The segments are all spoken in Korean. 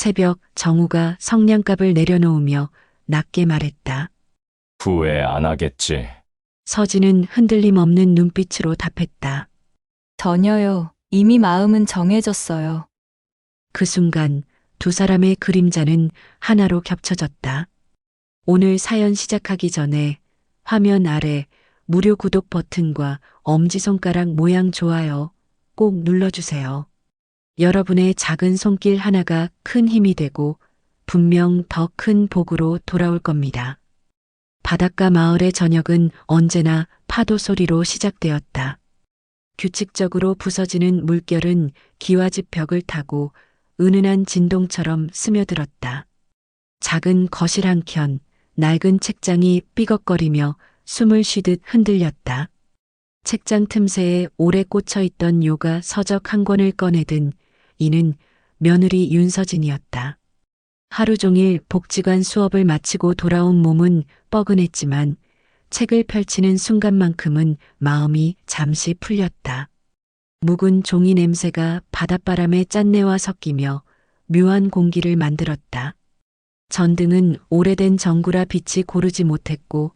새벽 정우가 성냥갑을 내려놓으며 낮게 말했다. 후회 안 하겠지. 서진은 흔들림 없는 눈빛으로 답했다. 전혀요. 이미 마음은 정해졌어요. 그 순간 두 사람의 그림자는 하나로 겹쳐졌다. 오늘 사연 시작하기 전에 화면 아래 무료 구독 버튼과 엄지손가락 모양 좋아요 꼭 눌러주세요. 여러분의 작은 손길 하나가 큰 힘이 되고 분명 더 큰 복으로 돌아올 겁니다. 바닷가 마을의 저녁은 언제나 파도 소리로 시작되었다. 규칙적으로 부서지는 물결은 기와집 벽을 타고 은은한 진동처럼 스며들었다. 작은 거실 한켠 낡은 책장이 삐걱거리며 숨을 쉬듯 흔들렸다. 책장 틈새에 오래 꽂혀있던 요가 서적 한 권을 꺼내든 이는 며느리 윤서진이었다. 하루 종일 복지관 수업을 마치고 돌아온 몸은 뻐근했지만 책을 펼치는 순간만큼은 마음이 잠시 풀렸다. 묵은 종이 냄새가 바닷바람의 짠내와 섞이며 묘한 공기를 만들었다. 전등은 오래된 전구라 빛이 고르지 못했고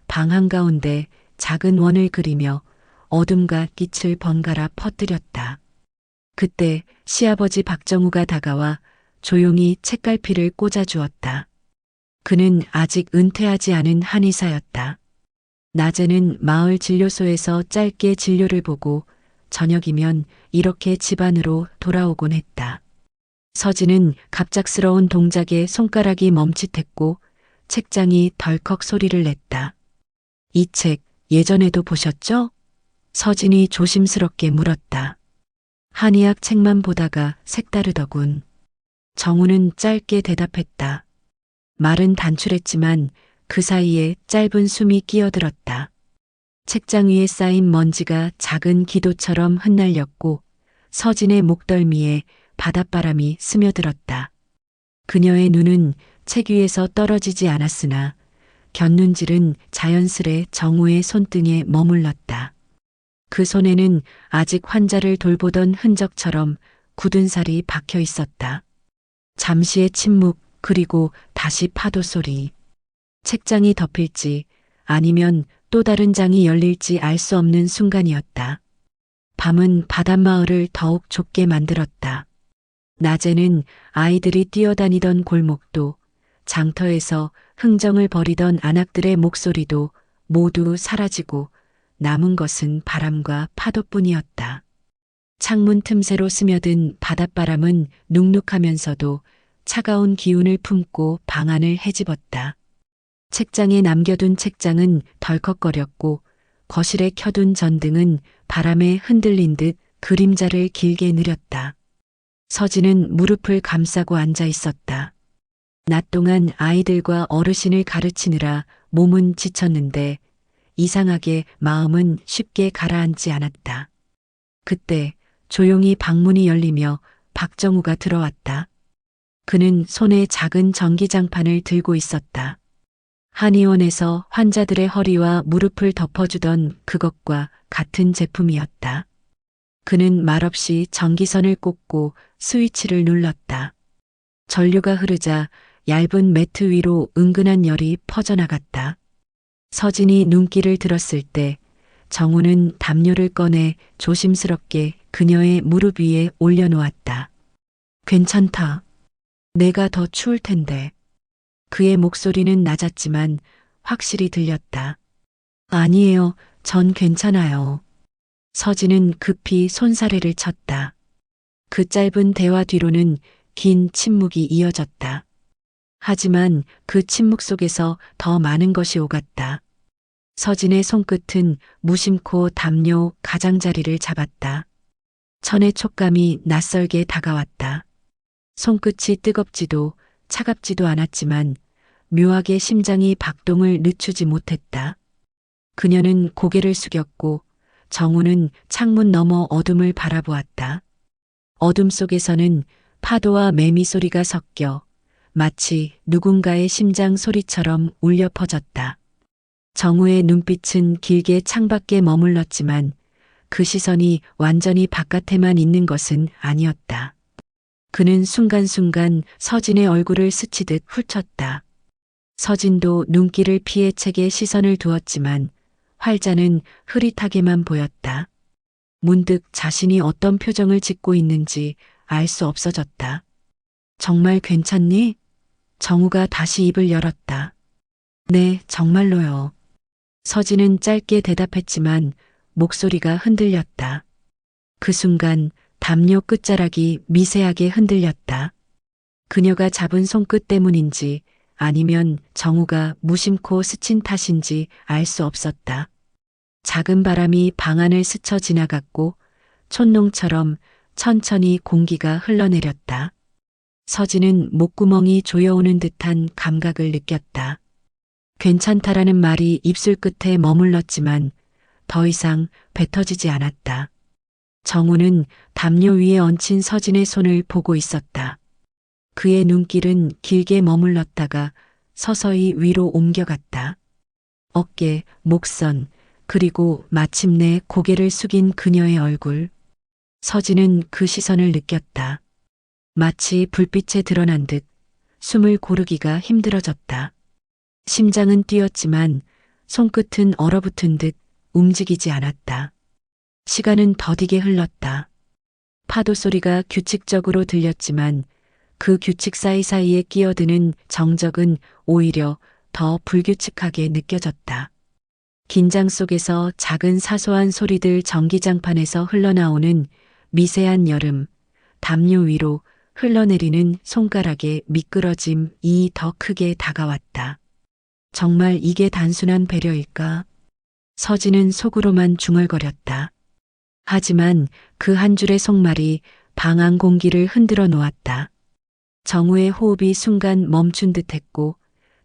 방 한가운데 작은 원을 그리며 어둠과 빛을 번갈아 퍼뜨렸다. 그때 시아버지 박정우가 다가와 조용히 책갈피를 꽂아주었다. 그는 아직 은퇴하지 않은 한의사였다. 낮에는 마을 진료소에서 짧게 진료를 보고 저녁이면 이렇게 집 안으로 돌아오곤 했다. 서진은 갑작스러운 동작에 손가락이 멈칫했고 책장이 덜컥 소리를 냈다. 이 책 예전에도 보셨죠? 서진이 조심스럽게 물었다. 한의학 책만 보다가 색다르더군. 정우는 짧게 대답했다. 말은 단출했지만 그 사이에 짧은 숨이 끼어들었다. 책장 위에 쌓인 먼지가 작은 기도처럼 흩날렸고 서진의 목덜미에 바닷바람이 스며들었다. 그녀의 눈은 책 위에서 떨어지지 않았으나 곁눈질은 자연스레 정우의 손등에 머물렀다. 그 손에는 아직 환자를 돌보던 흔적처럼 굳은 살이 박혀 있었다. 잠시의 침묵 그리고 다시 파도 소리. 책장이 덮일지 아니면 또 다른 장이 열릴지 알 수 없는 순간이었다. 밤은 바닷마을을 더욱 좁게 만들었다. 낮에는 아이들이 뛰어다니던 골목도 장터에서 흥정을 벌이던 안악들의 목소리도 모두 사라지고 남은 것은 바람과 파도뿐이었다. 창문 틈새로 스며든 바닷바람은 눅눅하면서도 차가운 기운을 품고 방 안을 헤집었다. 책장에 남겨둔 책장은 덜컥거렸고 거실에 켜둔 전등은 바람에 흔들린 듯 그림자를 길게 느렸다. 서진은 무릎을 감싸고 앉아 있었다. 낮 동안 아이들과 어르신을 가르치느라 몸은 지쳤는데 이상하게 마음은 쉽게 가라앉지 않았다. 그때 조용히 방문이 열리며 박정우가 들어왔다. 그는 손에 작은 전기장판을 들고 있었다. 한의원에서 환자들의 허리와 무릎을 덮어주던 그것과 같은 제품이었다. 그는 말없이 전기선을 꽂고 스위치를 눌렀다. 전류가 흐르자 얇은 매트 위로 은근한 열이 퍼져나갔다. 서진이 눈길을 들었을 때 정우는 담요를 꺼내 조심스럽게 그녀의 무릎 위에 올려놓았다. 괜찮다. 내가 더 추울 텐데. 그의 목소리는 낮았지만 확실히 들렸다. 아니에요. 전 괜찮아요. 서진은 급히 손사래를 쳤다. 그 짧은 대화 뒤로는 긴 침묵이 이어졌다. 하지만 그 침묵 속에서 더 많은 것이 오갔다. 서진의 손끝은 무심코 담요 가장자리를 잡았다. 천의 촉감이 낯설게 다가왔다. 손끝이 뜨겁지도 차갑지도 않았지만 묘하게 심장이 박동을 늦추지 못했다. 그녀는 고개를 숙였고 정우는 창문 너머 어둠을 바라보았다. 어둠 속에서는 파도와 매미 소리가 섞여 마치 누군가의 심장 소리처럼 울려 퍼졌다. 정우의 눈빛은 길게 창밖에 머물렀지만 그 시선이 완전히 바깥에만 있는 것은 아니었다. 그는 순간순간 서진의 얼굴을 스치듯 훑었다. 서진도 눈길을 피해 책에 시선을 두었지만 활자는 흐릿하게만 보였다. 문득 자신이 어떤 표정을 짓고 있는지 알 수 없어졌다. 정말 괜찮니? 정우가 다시 입을 열었다. 네, 정말로요. 서진은 짧게 대답했지만 목소리가 흔들렸다. 그 순간 담요 끝자락이 미세하게 흔들렸다. 그녀가 잡은 손끝 때문인지 아니면 정우가 무심코 스친 탓인지 알 수 없었다. 작은 바람이 방 안을 스쳐 지나갔고 촛농처럼 천천히 공기가 흘러내렸다. 서진은 목구멍이 조여오는 듯한 감각을 느꼈다. 괜찮다라는 말이 입술 끝에 머물렀지만 더 이상 뱉어지지 않았다. 정우는 담요 위에 얹힌 서진의 손을 보고 있었다. 그의 눈길은 길게 머물렀다가 서서히 위로 옮겨갔다. 어깨, 목선, 그리고 마침내 고개를 숙인 그녀의 얼굴. 서진은 그 시선을 느꼈다. 마치 불빛에 드러난 듯 숨을 고르기가 힘들어졌다. 심장은 뛰었지만 손끝은 얼어붙은 듯 움직이지 않았다. 시간은 더디게 흘렀다. 파도 소리가 규칙적으로 들렸지만 그 규칙 사이사이에 끼어드는 정적은 오히려 더 불규칙하게 느껴졌다. 긴장 속에서 작은 사소한 소리들 전기장판에서 흘러나오는 미세한 여름, 담요 위로 흘러내리는 손가락의 미끄러짐이 더 크게 다가왔다. 정말 이게 단순한 배려일까? 서진은 속으로만 중얼거렸다. 하지만 그 한 줄의 속말이 방 안 공기를 흔들어 놓았다. 정우의 호흡이 순간 멈춘 듯했고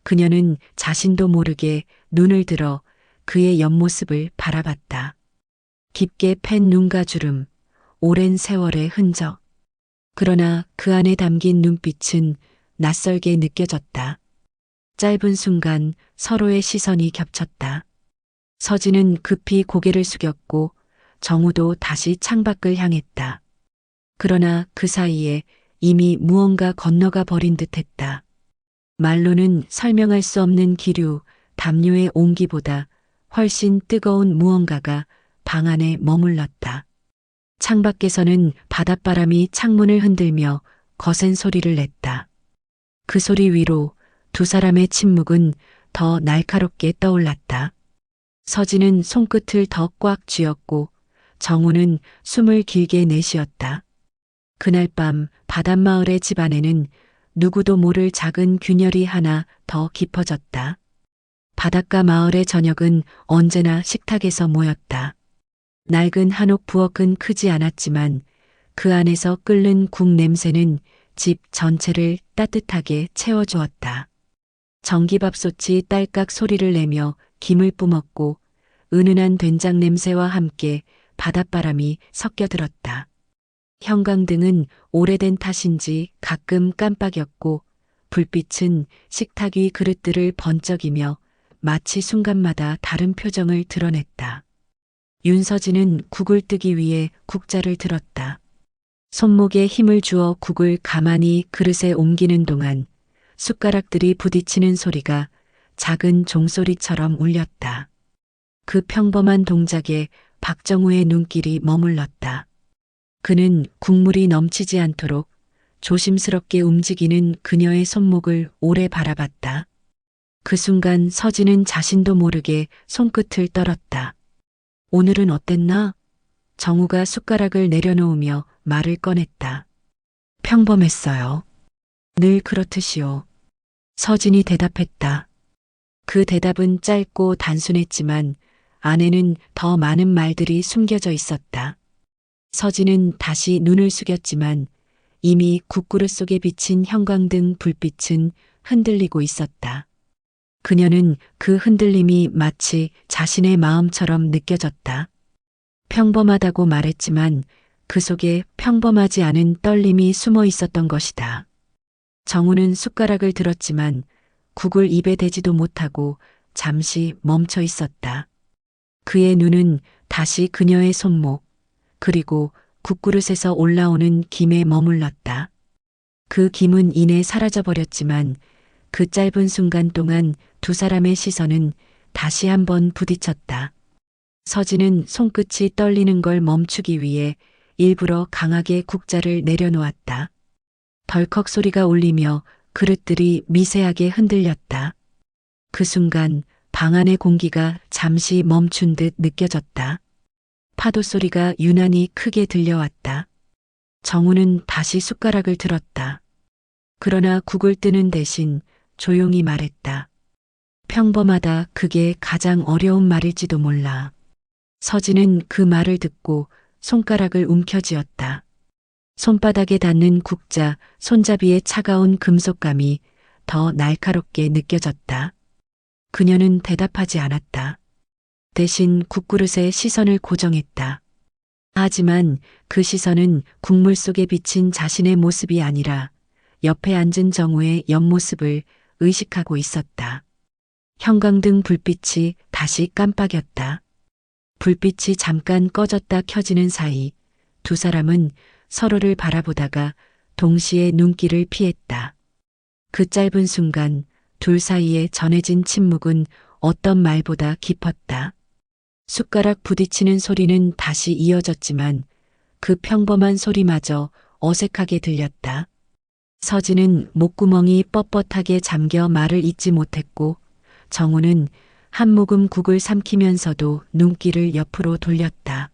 그녀는 자신도 모르게 눈을 들어 그의 옆모습을 바라봤다. 깊게 팬 눈가 주름, 오랜 세월의 흔적. 그러나 그 안에 담긴 눈빛은 낯설게 느껴졌다. 짧은 순간 서로의 시선이 겹쳤다. 서진은 급히 고개를 숙였고 정우도 다시 창밖을 향했다. 그러나 그 사이에 이미 무언가 건너가 버린 듯했다. 말로는 설명할 수 없는 기류, 담요의 온기보다 훨씬 뜨거운 무언가가 방 안에 머물렀다. 창밖에서는 바닷바람이 창문을 흔들며 거센 소리를 냈다. 그 소리 위로 두 사람의 침묵은 더 날카롭게 떠올랐다. 서진은 손끝을 더 꽉 쥐었고 정우는 숨을 길게 내쉬었다. 그날 밤 바닷마을의 집 안에는 누구도 모를 작은 균열이 하나 더 깊어졌다. 바닷가 마을의 저녁은 언제나 식탁에서 모였다. 낡은 한옥 부엌은 크지 않았지만 그 안에서 끓는 국 냄새는 집 전체를 따뜻하게 채워주었다. 전기밥솥이 딸깍 소리를 내며 김을 뿜었고 은은한 된장 냄새와 함께 바닷바람이 섞여들었다. 형광등은 오래된 탓인지 가끔 깜빡였고 불빛은 식탁 위 그릇들을 번쩍이며 마치 순간마다 다른 표정을 드러냈다. 윤서진은 국을 뜨기 위해 국자를 들었다. 손목에 힘을 주어 국을 가만히 그릇에 옮기는 동안 숟가락들이 부딪히는 소리가 작은 종소리처럼 울렸다. 그 평범한 동작에 박정우의 눈길이 머물렀다. 그는 국물이 넘치지 않도록 조심스럽게 움직이는 그녀의 손목을 오래 바라봤다. 그 순간 서진은 자신도 모르게 손끝을 떨었다. 오늘은 어땠나? 정우가 숟가락을 내려놓으며 말을 꺼냈다. 평범했어요. 늘 그렇듯이요. 서진이 대답했다. 그 대답은 짧고 단순했지만 안에는 더 많은 말들이 숨겨져 있었다. 서진은 다시 눈을 숙였지만 이미 국그릇 속에 비친 형광등 불빛은 흔들리고 있었다. 그녀는 그 흔들림이 마치 자신의 마음처럼 느껴졌다. 평범하다고 말했지만 그 속에 평범하지 않은 떨림이 숨어 있었던 것이다. 정우는 숟가락을 들었지만 국을 입에 대지도 못하고 잠시 멈춰 있었다. 그의 눈은 다시 그녀의 손목, 그리고 국그릇에서 올라오는 김에 머물렀다. 그 김은 이내 사라져버렸지만 그 짧은 순간 동안 두 사람의 시선은 다시 한번 부딪혔다. 서진은 손끝이 떨리는 걸 멈추기 위해 일부러 강하게 국자를 내려놓았다. 덜컥 소리가 울리며 그릇들이 미세하게 흔들렸다. 그 순간 방 안의 공기가 잠시 멈춘 듯 느껴졌다. 파도 소리가 유난히 크게 들려왔다. 정우는 다시 숟가락을 들었다. 그러나 국을 뜨는 대신 조용히 말했다. 평범하다, 그게 가장 어려운 말일지도 몰라. 서진은 그 말을 듣고 손가락을 움켜쥐었다. 손바닥에 닿는 국자, 손잡이의 차가운 금속감이 더 날카롭게 느껴졌다. 그녀는 대답하지 않았다. 대신 국그릇에 시선을 고정했다. 하지만 그 시선은 국물 속에 비친 자신의 모습이 아니라 옆에 앉은 정우의 옆모습을 의식하고 있었다. 형광등 불빛이 다시 깜빡였다. 불빛이 잠깐 꺼졌다 켜지는 사이 두 사람은 서로를 바라보다가 동시에 눈길을 피했다. 그 짧은 순간 둘 사이에 전해진 침묵은 어떤 말보다 깊었다. 숟가락 부딪히는 소리는 다시 이어졌지만 그 평범한 소리마저 어색하게 들렸다. 서진은 목구멍이 뻣뻣하게 잠겨 말을 잇지 못했고 정우는 한 모금 국을 삼키면서도 눈길을 옆으로 돌렸다.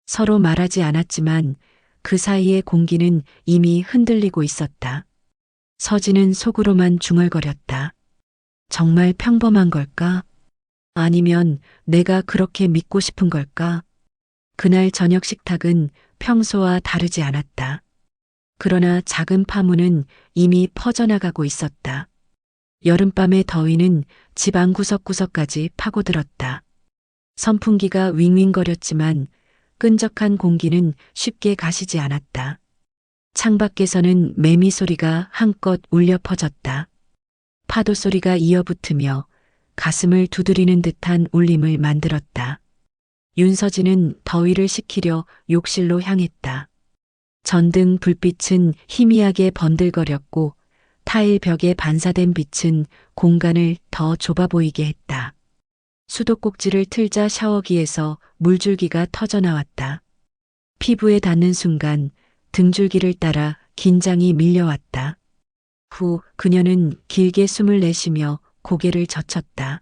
서로 말하지 않았지만 그 사이의 공기는 이미 흔들리고 있었다. 서진은 속으로만 중얼거렸다. 정말 평범한 걸까? 아니면 내가 그렇게 믿고 싶은 걸까? 그날 저녁 식탁은 평소와 다르지 않았다. 그러나 작은 파문은 이미 퍼져나가고 있었다. 여름밤의 더위는 집안 구석구석까지 파고들었다. 선풍기가 윙윙거렸지만 끈적한 공기는 쉽게 가시지 않았다. 창밖에서는 매미 소리가 한껏 울려 퍼졌다. 파도 소리가 이어붙으며 가슴을 두드리는 듯한 울림을 만들었다. 윤서진은 더위를 식히려 욕실로 향했다. 전등 불빛은 희미하게 번들거렸고 타일 벽에 반사된 빛은 공간을 더 좁아 보이게 했다. 수도꼭지를 틀자 샤워기에서 물줄기가 터져나왔다. 피부에 닿는 순간 등줄기를 따라 긴장이 밀려왔다. 후 그녀는 길게 숨을 내쉬며 고개를 젖혔다.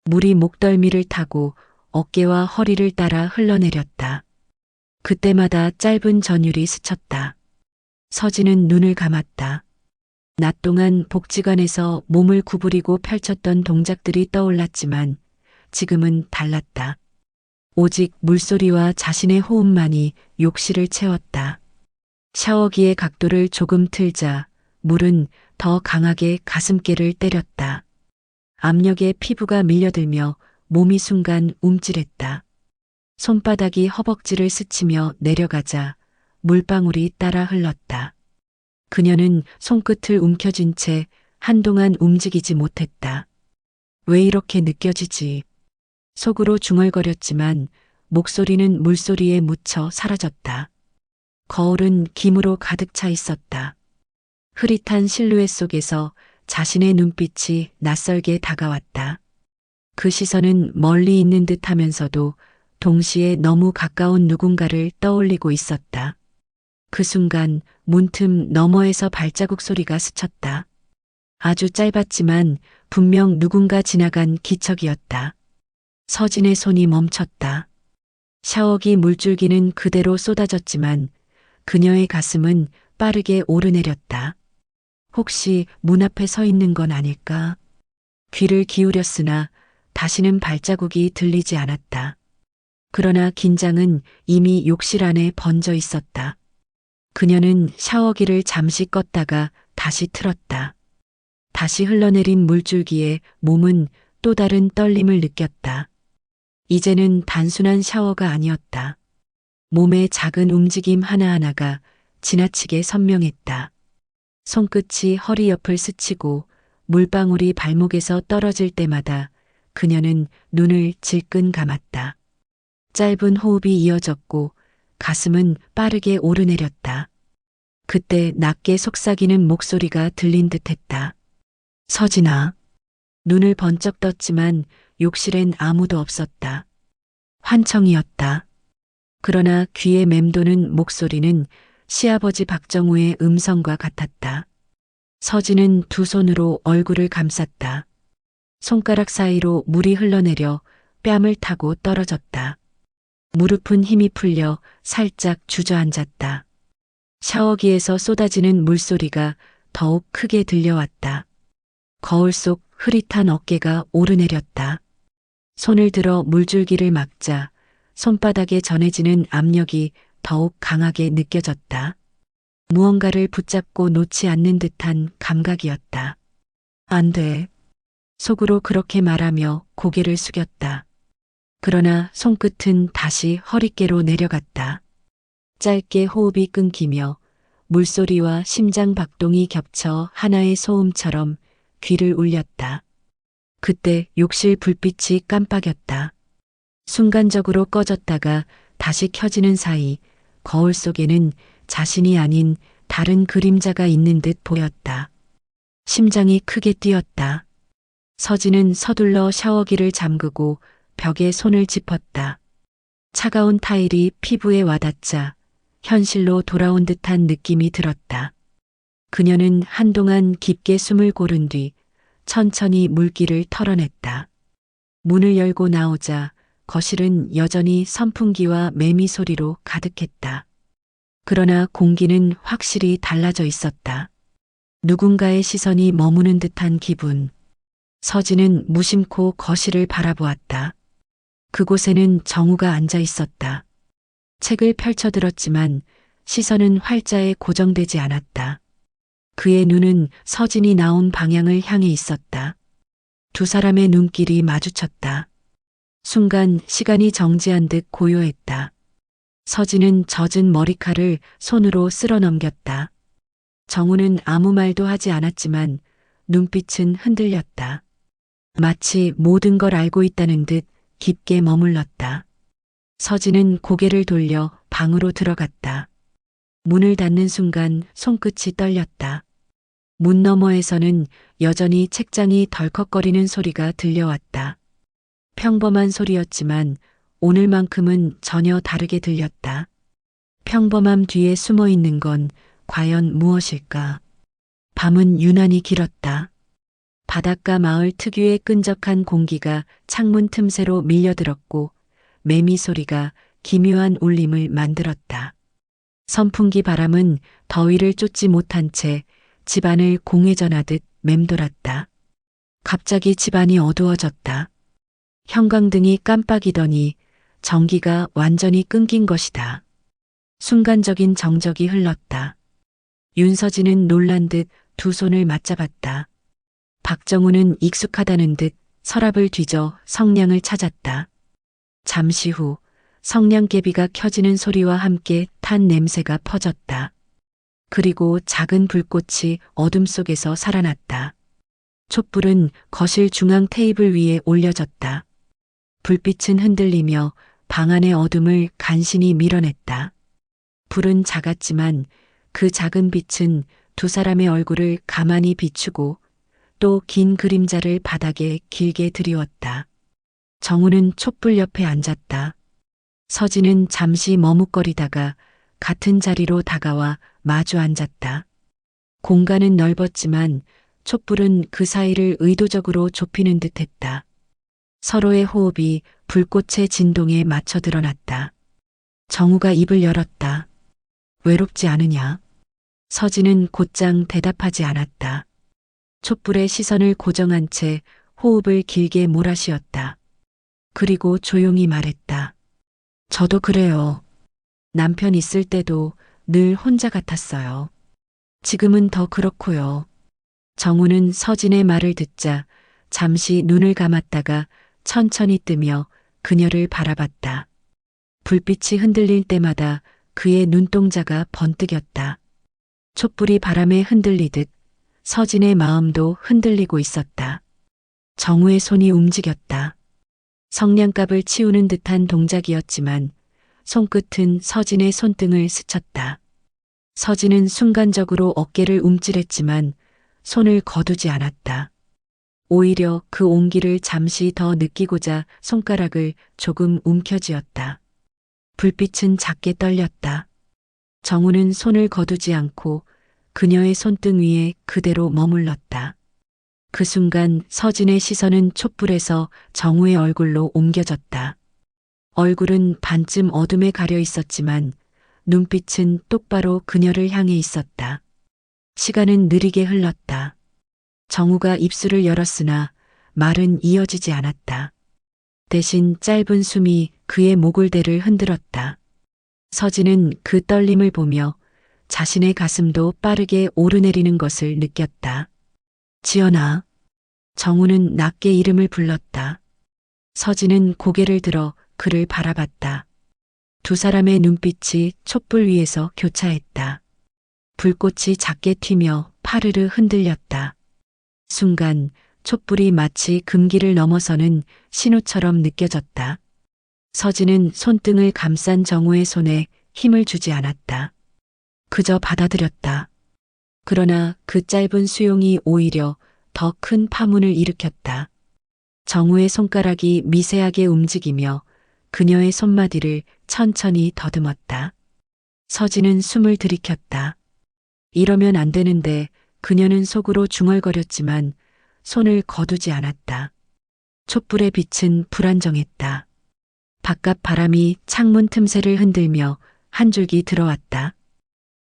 물이 목덜미를 타고 어깨와 허리를 따라 흘러내렸다. 그때마다 짧은 전율이 스쳤다. 서진은 눈을 감았다. 낮 동안 복지관에서 몸을 구부리고 펼쳤던 동작들이 떠올랐지만 지금은 달랐다. 오직 물소리와 자신의 호흡만이 욕실을 채웠다. 샤워기의 각도를 조금 틀자 물은 더 강하게 가슴께를 때렸다. 압력에 피부가 밀려들며 몸이 순간 움찔했다. 손바닥이 허벅지를 스치며 내려가자 물방울이 따라 흘렀다. 그녀는 손끝을 움켜쥔 채 한동안 움직이지 못했다. 왜 이렇게 느껴지지? 속으로 중얼거렸지만 목소리는 물소리에 묻혀 사라졌다. 거울은 김으로 가득 차 있었다. 흐릿한 실루엣 속에서 자신의 눈빛이 낯설게 다가왔다. 그 시선은 멀리 있는 듯 하면서도 동시에 너무 가까운 누군가를 떠올리고 있었다. 그 순간 문틈 너머에서 발자국 소리가 스쳤다. 아주 짧았지만 분명 누군가 지나간 기척이었다. 서진의 손이 멈췄다. 샤워기 물줄기는 그대로 쏟아졌지만 그녀의 가슴은 빠르게 오르내렸다. 혹시 문 앞에 서 있는 건 아닐까? 귀를 기울였으나 다시는 발자국이 들리지 않았다. 그러나 긴장은 이미 욕실 안에 번져 있었다. 그녀는 샤워기를 잠시 껐다가 다시 틀었다. 다시 흘러내린 물줄기에 몸은 또 다른 떨림을 느꼈다. 이제는 단순한 샤워가 아니었다. 몸의 작은 움직임 하나하나가 지나치게 선명했다. 손끝이 허리 옆을 스치고 물방울이 발목에서 떨어질 때마다 그녀는 눈을 질끈 감았다. 짧은 호흡이 이어졌고 가슴은 빠르게 오르내렸다. 그때 낮게 속삭이는 목소리가 들린 듯했다. 서진아. 눈을 번쩍 떴지만 욕실엔 아무도 없었다. 환청이었다. 그러나 귀에 맴도는 목소리는 시아버지 박정우의 음성과 같았다. 서진은 두 손으로 얼굴을 감쌌다. 손가락 사이로 물이 흘러내려 뺨을 타고 떨어졌다. 무릎은 힘이 풀려 살짝 주저앉았다. 샤워기에서 쏟아지는 물소리가 더욱 크게 들려왔다. 거울 속 흐릿한 어깨가 오르내렸다. 손을 들어 물줄기를 막자 손바닥에 전해지는 압력이 더욱 강하게 느껴졌다. 무언가를 붙잡고 놓지 않는 듯한 감각이었다. 안 돼. 속으로 그렇게 말하며 고개를 숙였다. 그러나 손끝은 다시 허리께로 내려갔다. 짧게 호흡이 끊기며 물소리와 심장 박동이 겹쳐 하나의 소음처럼 귀를 울렸다. 그때 욕실 불빛이 깜빡였다. 순간적으로 꺼졌다가 다시 켜지는 사이 거울 속에는 자신이 아닌 다른 그림자가 있는 듯 보였다. 심장이 크게 뛰었다. 서진은 서둘러 샤워기를 잠그고 벽에 손을 짚었다. 차가운 타일이 피부에 와닿자 현실로 돌아온 듯한 느낌이 들었다. 그녀는 한동안 깊게 숨을 고른 뒤 천천히 물기를 털어냈다. 문을 열고 나오자 거실은 여전히 선풍기와 매미 소리로 가득했다. 그러나 공기는 확실히 달라져 있었다. 누군가의 시선이 머무는 듯한 기분. 서진은 무심코 거실을 바라보았다. 그곳에는 정우가 앉아 있었다. 책을 펼쳐들었지만 시선은 활자에 고정되지 않았다. 그의 눈은 서진이 나온 방향을 향해 있었다. 두 사람의 눈길이 마주쳤다. 순간 시간이 정지한 듯 고요했다. 서진은 젖은 머리칼을 손으로 쓸어 넘겼다. 정우는 아무 말도 하지 않았지만 눈빛은 흔들렸다. 마치 모든 걸 알고 있다는 듯 깊게 머물렀다. 서진은 고개를 돌려 방으로 들어갔다. 문을 닫는 순간 손끝이 떨렸다. 문 너머에서는 여전히 책장이 덜컥거리는 소리가 들려왔다. 평범한 소리였지만 오늘만큼은 전혀 다르게 들렸다. 평범함 뒤에 숨어 있는 건 과연 무엇일까? 밤은 유난히 길었다. 바닷가 마을 특유의 끈적한 공기가 창문 틈새로 밀려들었고 매미 소리가 기묘한 울림을 만들었다. 선풍기 바람은 더위를 쫓지 못한 채 집안을 공회전하듯 맴돌았다. 갑자기 집안이 어두워졌다. 형광등이 깜빡이더니 전기가 완전히 끊긴 것이다. 순간적인 정적이 흘렀다. 윤서진은 놀란 듯 두 손을 맞잡았다. 박정우는 익숙하다는 듯 서랍을 뒤져 성냥을 찾았다. 잠시 후 성냥개비가 켜지는 소리와 함께 탄 냄새가 퍼졌다. 그리고 작은 불꽃이 어둠 속에서 살아났다. 촛불은 거실 중앙 테이블 위에 올려졌다. 불빛은 흔들리며 방 안의 어둠을 간신히 밀어냈다. 불은 작았지만 그 작은 빛은 두 사람의 얼굴을 가만히 비추고 또 긴 그림자를 바닥에 길게 드리웠다. 정우는 촛불 옆에 앉았다. 서진은 잠시 머뭇거리다가 같은 자리로 다가와 마주 앉았다. 공간은 넓었지만 촛불은 그 사이를 의도적으로 좁히는 듯했다. 서로의 호흡이 불꽃의 진동에 맞춰 드러났다. 정우가 입을 열었다. 외롭지 않으냐? 서진은 곧장 대답하지 않았다. 촛불에 시선을 고정한 채 호흡을 길게 몰아쉬었다. 그리고 조용히 말했다. 저도 그래요. 남편 있을 때도 늘 혼자 같았어요. 지금은 더 그렇고요. 정우는 서진의 말을 듣자 잠시 눈을 감았다가 천천히 뜨며 그녀를 바라봤다. 불빛이 흔들릴 때마다 그의 눈동자가 번뜩였다. 촛불이 바람에 흔들리듯 서진의 마음도 흔들리고 있었다. 정우의 손이 움직였다. 성냥갑을 치우는 듯한 동작이었지만 손끝은 서진의 손등을 스쳤다. 서진은 순간적으로 어깨를 움찔했지만 손을 거두지 않았다. 오히려 그 온기를 잠시 더 느끼고자 손가락을 조금 움켜쥐었다. 불빛은 작게 떨렸다. 정우는 손을 거두지 않고 그녀의 손등 위에 그대로 머물렀다. 그 순간 서진의 시선은 촛불에서 정우의 얼굴로 옮겨졌다. 얼굴은 반쯤 어둠에 가려 있었지만 눈빛은 똑바로 그녀를 향해 있었다. 시간은 느리게 흘렀다. 정우가 입술을 열었으나 말은 이어지지 않았다. 대신 짧은 숨이 그의 목을대를 흔들었다. 서진은 그 떨림을 보며 자신의 가슴도 빠르게 오르내리는 것을 느꼈다. 지연아. 정우는 낮게 이름을 불렀다. 서진은 고개를 들어 그를 바라봤다. 두 사람의 눈빛이 촛불 위에서 교차했다. 불꽃이 작게 튀며 파르르 흔들렸다. 순간 촛불이 마치 금기를 넘어서는 신호처럼 느껴졌다. 서진은 손등을 감싼 정우의 손에 힘을 주지 않았다. 그저 받아들였다. 그러나 그 짧은 수용이 오히려 더 큰 파문을 일으켰다. 정우의 손가락이 미세하게 움직이며 그녀의 손마디를 천천히 더듬었다. 서진은 숨을 들이켰다. 이러면 안 되는데 그녀는 속으로 중얼거렸지만 손을 거두지 않았다. 촛불의 빛은 불안정했다. 바깥 바람이 창문 틈새를 흔들며 한 줄기 들어왔다.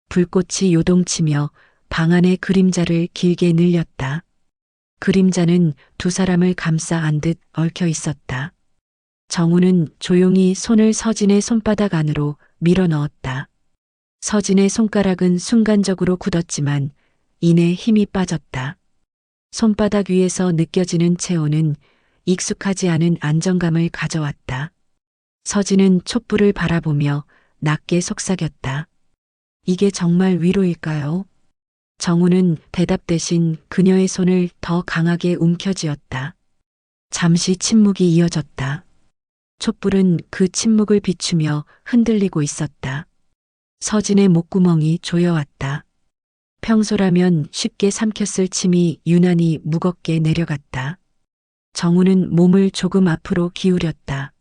불꽃이 요동치며 방 안의 그림자를 길게 늘렸다. 그림자는 두 사람을 감싸 안듯 얽혀 있었다. 정우는 조용히 손을 서진의 손바닥 안으로 밀어 넣었다. 서진의 손가락은 순간적으로 굳었지만 이내 힘이 빠졌다. 손바닥 위에서 느껴지는 체온은 익숙하지 않은 안정감을 가져왔다. 서진은 촛불을 바라보며 낮게 속삭였다. 이게 정말 위로일까요? 정우는 대답 대신 그녀의 손을 더 강하게 움켜쥐었다. 잠시 침묵이 이어졌다. 촛불은 그 침묵을 비추며 흔들리고 있었다. 서진의 목구멍이 조여왔다. 평소라면 쉽게 삼켰을 침이 유난히 무겁게 내려갔다. 정우는 몸을 조금 앞으로 기울였다.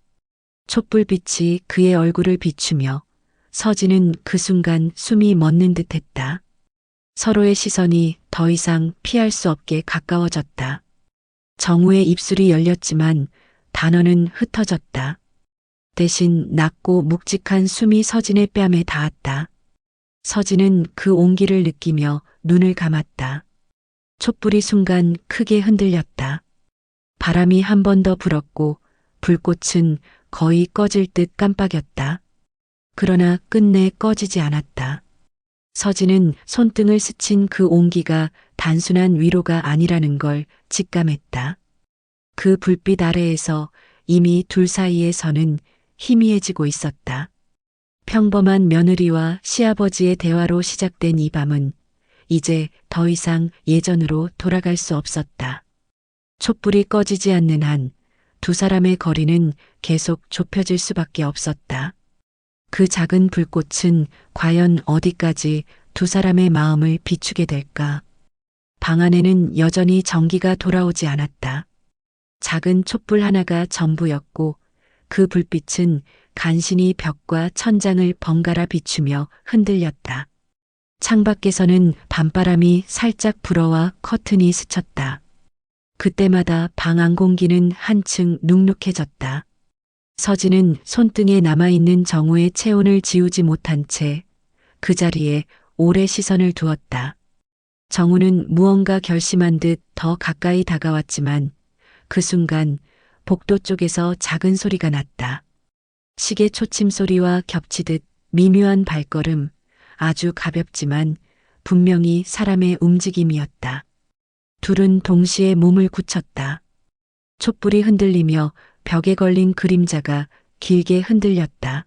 촛불빛이 그의 얼굴을 비추며 서진은 그 순간 숨이 멎는 듯 했다. 서로의 시선이 더 이상 피할 수 없게 가까워졌다. 정우의 입술이 열렸지만 단어는 흩어졌다. 대신 낮고 묵직한 숨이 서진의 뺨에 닿았다. 서진은 그 온기를 느끼며 눈을 감았다. 촛불이 순간 크게 흔들렸다. 바람이 한 번 더 불었고 불꽃은 거의 꺼질 듯 깜빡였다. 그러나 끝내 꺼지지 않았다. 서진은 손등을 스친 그 온기가 단순한 위로가 아니라는 걸 직감했다. 그 불빛 아래에서 이미 둘 사이의 선은 희미해지고 있었다. 평범한 며느리와 시아버지의 대화로 시작된 이 밤은 이제 더 이상 예전으로 돌아갈 수 없었다. 촛불이 꺼지지 않는 한 두 사람의 거리는 계속 좁혀질 수밖에 없었다. 그 작은 불꽃은 과연 어디까지 두 사람의 마음을 비추게 될까? 방 안에는 여전히 전기가 돌아오지 않았다. 작은 촛불 하나가 전부였고 그 불빛은 간신히 벽과 천장을 번갈아 비추며 흔들렸다. 창밖에서는 밤바람이 살짝 불어와 커튼이 스쳤다. 그때마다 방 안 공기는 한층 눅눅해졌다. 서진은 손등에 남아있는 정우의 체온을 지우지 못한 채 그 자리에 오래 시선을 두었다. 정우는 무언가 결심한 듯 더 가까이 다가왔지만 그 순간 복도 쪽에서 작은 소리가 났다. 시계 초침 소리와 겹치듯 미묘한 발걸음, 아주 가볍지만 분명히 사람의 움직임이었다. 둘은 동시에 몸을 굳혔다. 촛불이 흔들리며 벽에 걸린 그림자가 길게 흔들렸다.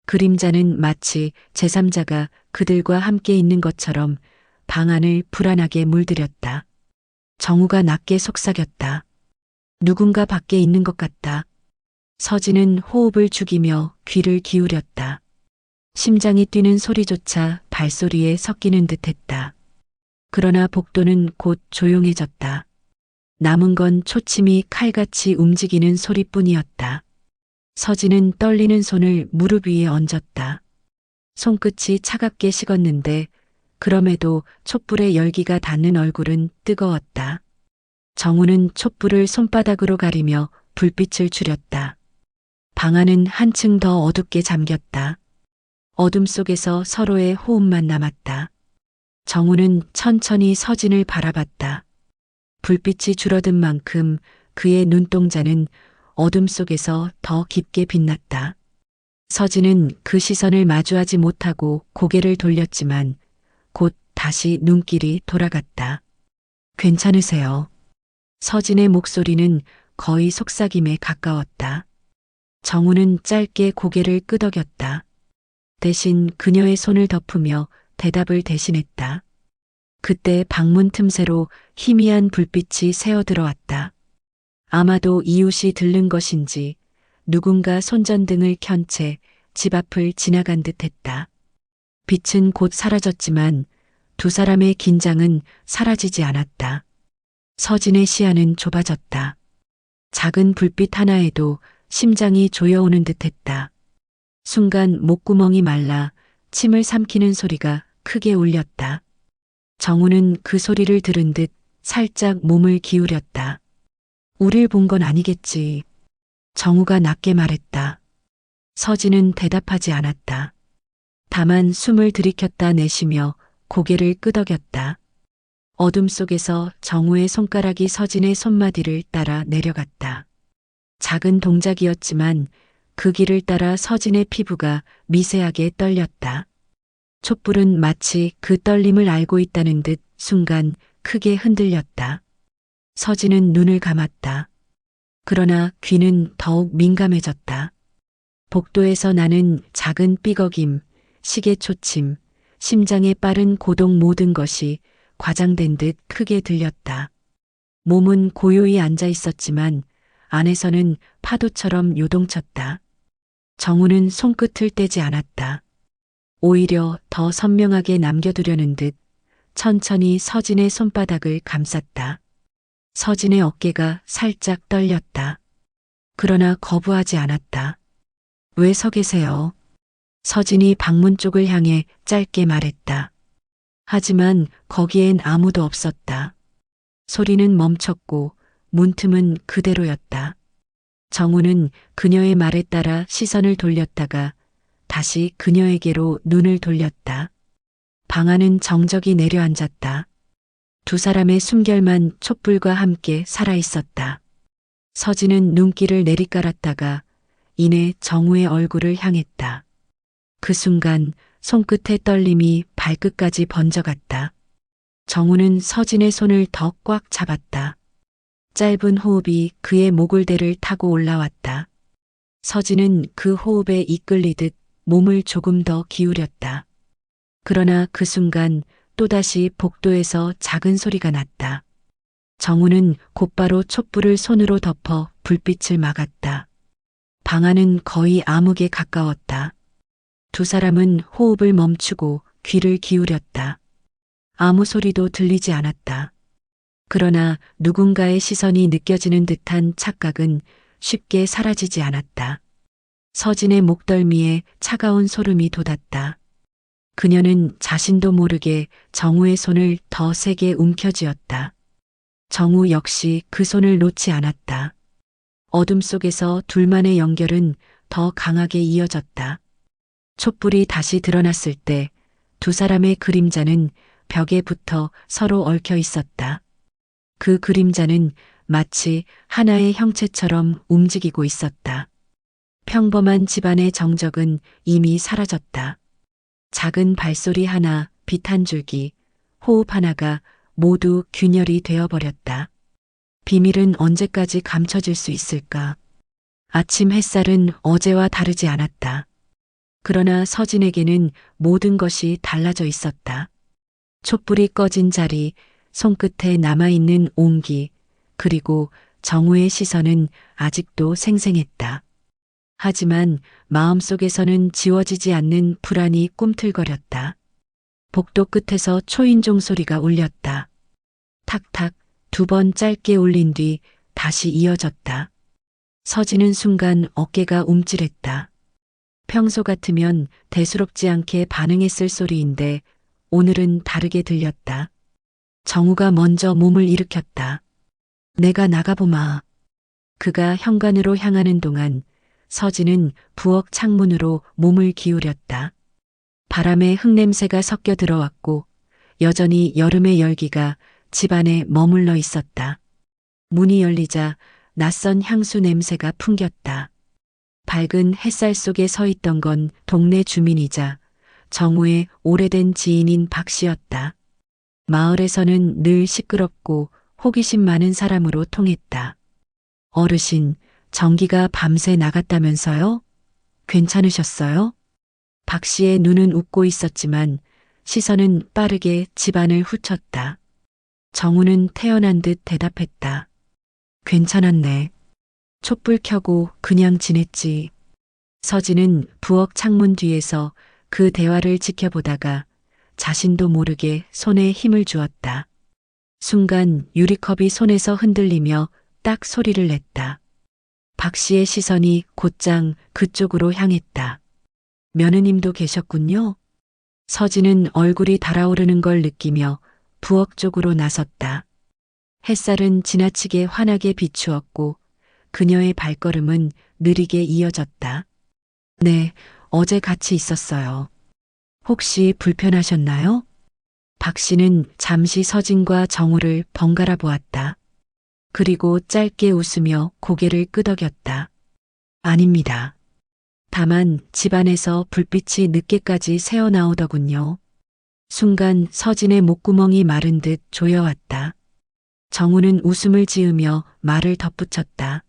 그림자는 마치 제3자가 그들과 함께 있는 것처럼 방 안을 불안하게 물들였다. 정우가 낮게 속삭였다. 누군가 밖에 있는 것 같다. 서진은 호흡을 죽이며 귀를 기울였다. 심장이 뛰는 소리조차 발소리에 섞이는 듯 했다. 그러나 복도는 곧 조용해졌다. 남은 건 초침이 칼같이 움직이는 소리뿐이었다. 서진은 떨리는 손을 무릎 위에 얹었다. 손끝이 차갑게 식었는데 그럼에도 촛불의 열기가 닿는 얼굴은 뜨거웠다. 정우는 촛불을 손바닥으로 가리며 불빛을 줄였다. 방 안은 한층 더 어둡게 잠겼다. 어둠 속에서 서로의 호흡만 남았다. 정우는 천천히 서진을 바라봤다. 불빛이 줄어든 만큼 그의 눈동자는 어둠 속에서 더 깊게 빛났다. 서진은 그 시선을 마주하지 못하고 고개를 돌렸지만 곧 다시 눈길이 돌아갔다. 괜찮으세요? 서진의 목소리는 거의 속삭임에 가까웠다. 정우는 짧게 고개를 끄덕였다. 대신 그녀의 손을 덮으며 대답을 대신했다. 그때 방문 틈새로 희미한 불빛이 새어들어왔다. 아마도 이웃이 들른 것인지 누군가 손전등을 켠 채 집 앞을 지나간 듯했다. 빛은 곧 사라졌지만 두 사람의 긴장은 사라지지 않았다. 서진의 시야는 좁아졌다. 작은 불빛 하나에도 심장이 조여오는 듯했다. 순간 목구멍이 말라 침을 삼키는 소리가 크게 울렸다. 정우는 그 소리를 들은 듯 살짝 몸을 기울였다. 우릴 본 건 아니겠지. 정우가 낮게 말했다. 서진은 대답하지 않았다. 다만 숨을 들이켰다 내쉬며 고개를 끄덕였다. 어둠 속에서 정우의 손가락이 서진의 손마디를 따라 내려갔다. 작은 동작이었지만 그 길을 따라 서진의 피부가 미세하게 떨렸다. 촛불은 마치 그 떨림을 알고 있다는 듯 순간 크게 흔들렸다. 서진은 눈을 감았다. 그러나 귀는 더욱 민감해졌다. 복도에서 나는 작은 삐걱임, 시계 초침, 심장의 빠른 고동 모든 것이 과장된 듯 크게 들렸다. 몸은 고요히 앉아 있었지만 안에서는 파도처럼 요동쳤다. 정우는 손끝을 떼지 않았다. 오히려 더 선명하게 남겨두려는 듯 천천히 서진의 손바닥을 감쌌다. 서진의 어깨가 살짝 떨렸다. 그러나 거부하지 않았다. 왜 서 계세요? 서진이 방문 쪽을 향해 짧게 말했다. 하지만 거기엔 아무도 없었다. 소리는 멈췄고 문틈은 그대로였다. 정우는 그녀의 말에 따라 시선을 돌렸다가 다시 그녀에게로 눈을 돌렸다. 방 안은 정적이 내려앉았다. 두 사람의 숨결만 촛불과 함께 살아있었다. 서진은 눈길을 내리깔았다가 이내 정우의 얼굴을 향했다. 그 순간 손끝의 떨림이 발끝까지 번져갔다. 정우는 서진의 손을 더 꽉 잡았다. 짧은 호흡이 그의 목을대를 타고 올라왔다. 서진은 그 호흡에 이끌리듯 몸을 조금 더 기울였다. 그러나 그 순간 또다시 복도에서 작은 소리가 났다. 정우는 곧바로 촛불을 손으로 덮어 불빛을 막았다. 방 안은 거의 암흑에 가까웠다. 두 사람은 호흡을 멈추고 귀를 기울였다. 아무 소리도 들리지 않았다. 그러나 누군가의 시선이 느껴지는 듯한 착각은 쉽게 사라지지 않았다. 서진의 목덜미에 차가운 소름이 돋았다. 그녀는 자신도 모르게 정우의 손을 더 세게 움켜쥐었다. 정우 역시 그 손을 놓지 않았다. 어둠 속에서 둘만의 연결은 더 강하게 이어졌다. 촛불이 다시 드러났을 때 두 사람의 그림자는 벽에 붙어 서로 얽혀 있었다. 그 그림자는 마치 하나의 형체처럼 움직이고 있었다. 평범한 집안의 정적은 이미 사라졌다. 작은 발소리 하나, 빛 한 줄기, 호흡 하나가 모두 균열이 되어버렸다. 비밀은 언제까지 감춰질 수 있을까? 아침 햇살은 어제와 다르지 않았다. 그러나 서진에게는 모든 것이 달라져 있었다. 촛불이 꺼진 자리, 손끝에 남아있는 온기, 그리고 정우의 시선은 아직도 생생했다. 하지만 마음속에서는 지워지지 않는 불안이 꿈틀거렸다. 복도 끝에서 초인종 소리가 울렸다. 탁탁 2번 짧게 울린 뒤 다시 이어졌다. 서지는 순간 어깨가 움찔했다. 평소 같으면 대수롭지 않게 반응했을 소리인데 오늘은 다르게 들렸다. 정우가 먼저 몸을 일으켰다. 내가 나가보마. 그가 현관으로 향하는 동안 서지는 부엌 창문으로 몸을 기울였다. 바람에 흙냄새가 섞여 들어왔고 여전히 여름의 열기가 집안에 머물러 있었다. 문이 열리자 낯선 향수 냄새가 풍겼다. 밝은 햇살 속에 서 있던 건 동네 주민이자 정우의 오래된 지인인 박 씨였다. 마을에서는 늘 시끄럽고 호기심 많은 사람으로 통했다. 어르신, 전기가 밤새 나갔다면서요? 괜찮으셨어요? 박 씨의 눈은 웃고 있었지만 시선은 빠르게 집안을 훑었다. 정우는 태어난 듯 대답했다. 괜찮았네. 촛불 켜고 그냥 지냈지. 서진은 부엌 창문 뒤에서 그 대화를 지켜보다가 자신도 모르게 손에 힘을 주었다. 순간 유리컵이 손에서 흔들리며 딱 소리를 냈다. 박 씨의 시선이 곧장 그쪽으로 향했다. 며느님도 계셨군요. 서진은 얼굴이 달아오르는 걸 느끼며 부엌 쪽으로 나섰다. 햇살은 지나치게 환하게 비추었고 그녀의 발걸음은 느리게 이어졌다. 네, 어제 같이 있었어요. 혹시 불편하셨나요? 박 씨는 잠시 서진과 정우를 번갈아 보았다. 그리고 짧게 웃으며 고개를 끄덕였다. 아닙니다. 다만 집안에서 불빛이 늦게까지 새어나오더군요. 순간 서진의 목구멍이 마른 듯 조여왔다. 정우는 웃음을 지으며 말을 덧붙였다.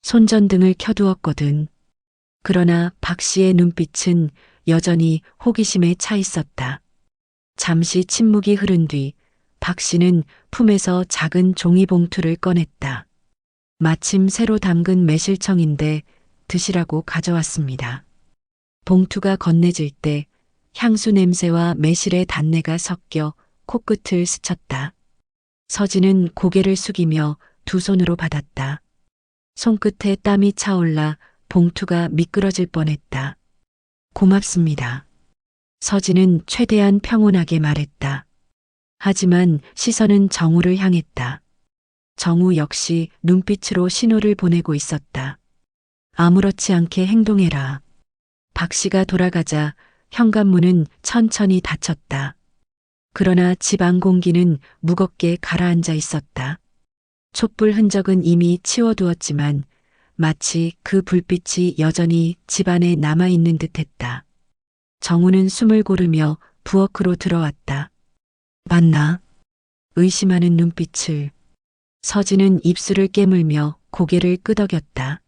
손전등을 켜두었거든. 그러나 박 씨의 눈빛은 여전히 호기심에 차 있었다. 잠시 침묵이 흐른 뒤 박 씨는 품에서 작은 종이봉투를 꺼냈다. 마침 새로 담근 매실청인데 드시라고 가져왔습니다. 봉투가 건네질 때 향수 냄새와 매실의 단내가 섞여 코끝을 스쳤다. 서진은 고개를 숙이며 두 손으로 받았다. 손끝에 땀이 차올라 봉투가 미끄러질 뻔했다. 고맙습니다. 서진은 최대한 평온하게 말했다. 하지만 시선은 정우를 향했다. 정우 역시 눈빛으로 신호를 보내고 있었다. 아무렇지 않게 행동해라. 박 씨가 돌아가자 현관문은 천천히 닫혔다. 그러나 집 안 공기는 무겁게 가라앉아 있었다. 촛불 흔적은 이미 치워두었지만 마치 그 불빛이 여전히 집안에 남아있는 듯했다. 정우는 숨을 고르며 부엌으로 들어왔다. 맞나? 의심하는 눈빛을. 서진은 입술을 깨물며 고개를 끄덕였다.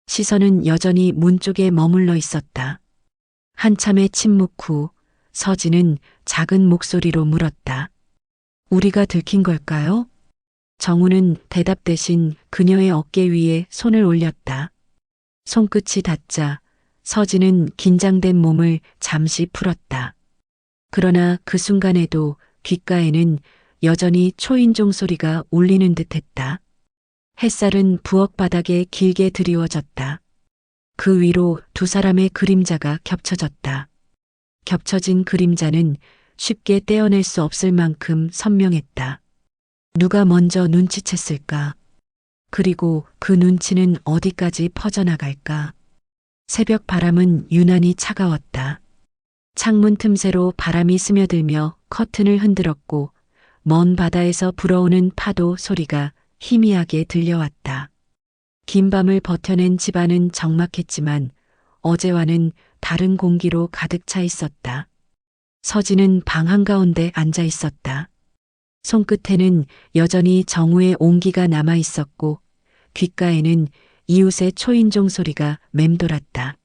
시선은 여전히 문 쪽에 머물러 있었다. 한참의 침묵 후 서진은 작은 목소리로 물었다. 우리가 들킨 걸까요? 정우는 대답 대신 그녀의 어깨 위에 손을 올렸다. 손끝이 닿자 서진은 긴장된 몸을 잠시 풀었다. 그러나 그 순간에도 귓가에는 여전히 초인종 소리가 울리는 듯했다. 햇살은 부엌 바닥에 길게 드리워졌다. 그 위로 두 사람의 그림자가 겹쳐졌다. 겹쳐진 그림자는 쉽게 떼어낼 수 없을 만큼 선명했다. 누가 먼저 눈치챘을까? 그리고 그 눈치는 어디까지 퍼져나갈까? 새벽 바람은 유난히 차가웠다. 창문 틈새로 바람이 스며들며 커튼을 흔들었고 먼 바다에서 불어오는 파도 소리가 희미하게 들려왔다. 긴 밤을 버텨낸 집안은 적막했지만 어제와는 다른 공기로 가득 차 있었다. 서진은 방 한가운데 앉아 있었다. 손끝에는 여전히 정우의 온기가 남아 있었고 귓가에는 이웃의 초인종 소리가 맴돌았다.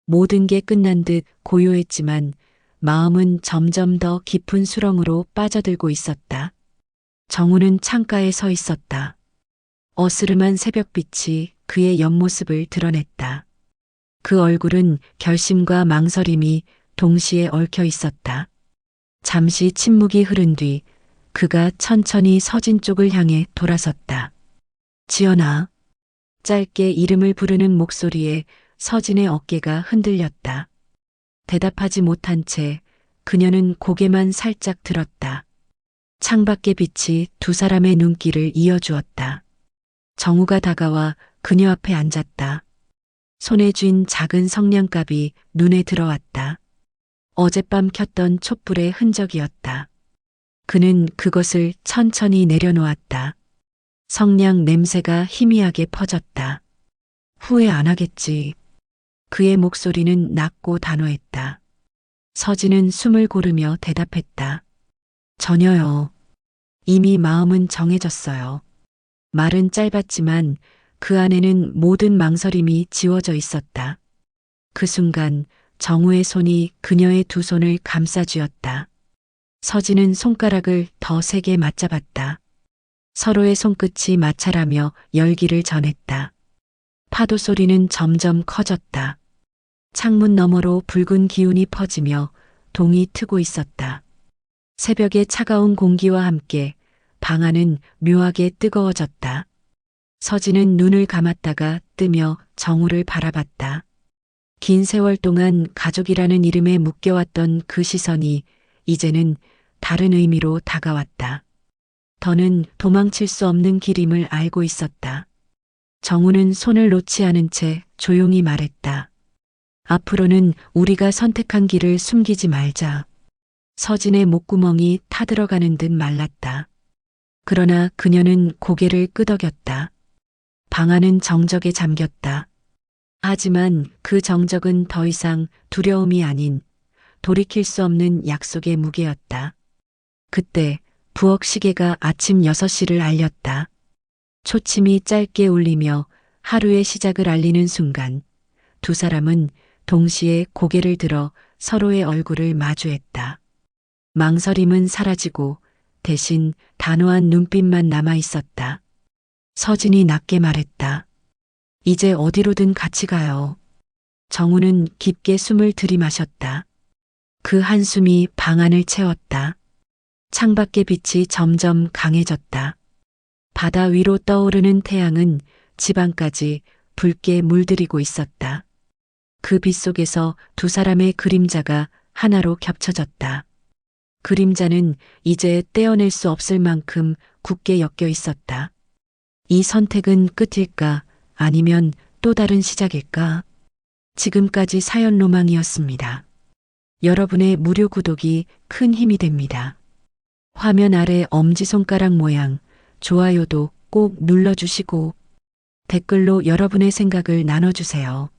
모든 게 끝난 듯 고요했지만 마음은 점점 더 깊은 수렁으로 빠져들고 있었다. 정우는 창가에 서 있었다. 어스름한 새벽빛이 그의 옆모습을 드러냈다. 그 얼굴은 결심과 망설임이 동시에 얽혀 있었다. 잠시 침묵이 흐른 뒤 그가 천천히 서진 쪽을 향해 돌아섰다. 지연아. 짧게 이름을 부르는 목소리에 서진의 어깨가 흔들렸다. 대답하지 못한 채 그녀는 고개만 살짝 들었다. 창밖의 빛이 두 사람의 눈길을 이어주었다. 정우가 다가와 그녀 앞에 앉았다. 손에 쥔 작은 성냥갑이 눈에 들어왔다. 어젯밤 켰던 촛불의 흔적이었다. 그는 그것을 천천히 내려놓았다. 성냥 냄새가 희미하게 퍼졌다. 후회 안 하겠지. 그의 목소리는 낮고 단호했다. 서진은 숨을 고르며 대답했다. 전혀요. 이미 마음은 정해졌어요. 말은 짧았지만 그 안에는 모든 망설임이 지워져 있었다. 그 순간 정우의 손이 그녀의 두 손을 감싸쥐었다. 서진은 손가락을 더 세게 맞잡았다. 서로의 손끝이 마찰하며 열기를 전했다. 파도 소리는 점점 커졌다. 창문 너머로 붉은 기운이 퍼지며 동이 트고 있었다. 새벽의 차가운 공기와 함께 방 안은 묘하게 뜨거워졌다. 서진은 눈을 감았다가 뜨며 정우를 바라봤다. 긴 세월 동안 가족이라는 이름에 묶여왔던 그 시선이 이제는 다른 의미로 다가왔다. 더는 도망칠 수 없는 길임을 알고 있었다. 정우는 손을 놓지 않은 채 조용히 말했다. 앞으로는 우리가 선택한 길을 숨기지 말자. 서진의 목구멍이 타들어가는 듯 말랐다. 그러나 그녀는 고개를 끄덕였다. 방 안은 정적에 잠겼다. 하지만 그 정적은 더 이상 두려움이 아닌 돌이킬 수 없는 약속의 무게였다. 그때 부엌 시계가 아침 6시를 알렸다. 초침이 짧게 울리며 하루의 시작을 알리는 순간 두 사람은 동시에 고개를 들어 서로의 얼굴을 마주했다. 망설임은 사라지고 대신 단호한 눈빛만 남아 있었다. 서진이 낮게 말했다. 이제 어디로든 같이 가요. 정우는 깊게 숨을 들이마셨다. 그 한숨이 방 안을 채웠다. 창밖의 빛이 점점 강해졌다. 바다 위로 떠오르는 태양은 지방까지 붉게 물들이고 있었다. 그 빛 속에서 두 사람의 그림자가 하나로 겹쳐졌다. 그림자는 이제 떼어낼 수 없을 만큼 굳게 엮여 있었다. 이 선택은 끝일까? 아니면 또 다른 시작일까? 지금까지 사연 로망이었습니다. 여러분의 무료 구독이 큰 힘이 됩니다. 화면 아래 엄지손가락 모양 좋아요도 꼭 눌러주시고 댓글로 여러분의 생각을 나눠주세요.